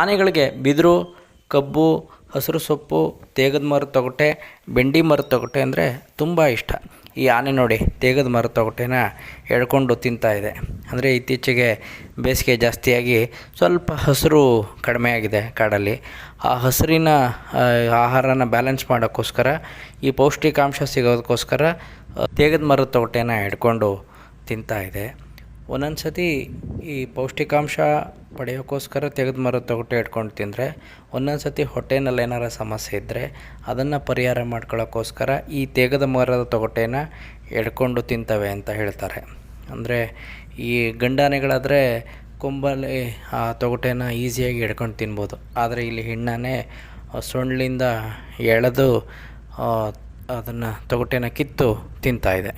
ಆನೆಗಳಿಗೆ ಬಿದಿರು, ಕಬ್ಬು, ಹಸಿರು ಸೊಪ್ಪು, ತೇಗದ ಮರದ ತೊಗಟೆ, ಬೆಂಡಿ ಮರದ ತೊಗಟೆ ಅಂದರೆ ತುಂಬ ಇಷ್ಟ. ಈ ಆನೆ ನೋಡಿ ತೇಗದ ಮರದ ತೊಗಟೆನ ಎಳ್ಕೊಂಡು ತಿಂತಾಯಿದೆ. ಅಂದರೆ ಇತ್ತೀಚೆಗೆ ಬೇಸಿಗೆ ಜಾಸ್ತಿಯಾಗಿ ಸ್ವಲ್ಪ ಹಸಿರು ಕಡಿಮೆ ಆಗಿದೆ ಕಾಡಲ್ಲಿ. ಆ ಹಸಿರಿನ ಆಹಾರನ ಬ್ಯಾಲೆನ್ಸ್ ಮಾಡೋಕ್ಕೋಸ್ಕರ, ಈ ಪೌಷ್ಟಿಕಾಂಶ ಸಿಗೋದಕ್ಕೋಸ್ಕರ ತೇಗದ ಮರದ ತೊಗಟೆನ ಹಿಡ್ಕೊಂಡು ತಿಂತಾಯಿದೆ. ಒಂದೊಂದು ಸತಿ ಈ ಪೌಷ್ಟಿಕಾಂಶ ಪಡೆಯೋಕ್ಕೋಸ್ಕರ ತೇಗದ ಮರದ ತೊಗಟೆ ಹಿಡ್ಕೊಂಡು ತಿಂದರೆ, ಒಂದೊಂದು ಸತಿ ಹೊಟ್ಟೆನಲ್ಲಿ ಏನಾರ ಸಮಸ್ಯೆ ಇದ್ದರೆ ಅದನ್ನು ಪರಿಹಾರ ಮಾಡ್ಕೊಳ್ಳೋಕ್ಕೋಸ್ಕರ ಈ ತೇಗದ ಮರದ ತೊಗಟೆನ ಎಡ್ಕೊಂಡು ತಿಂತವೆ ಅಂತ ಹೇಳ್ತಾರೆ. ಅಂದರೆ ಈ ಗಂಡಾನೆಗಳಾದರೆ ಕೊಂಬಲ್ಲಿ ಆ ತೊಗಟೆನ ಈಸಿಯಾಗಿ ಎಡ್ಕೊಂಡು ತಿನ್ಬೋದು. ಆದರೆ ಇಲ್ಲಿ ಹೆಣ್ಣಾನೆ ಸೊಂಡಿಲಿಂದ ಎಳೆದು ಅದನ್ನು ತೊಗಟೆನ ಕಿತ್ತು ತಿಂತಾಯಿದೆ.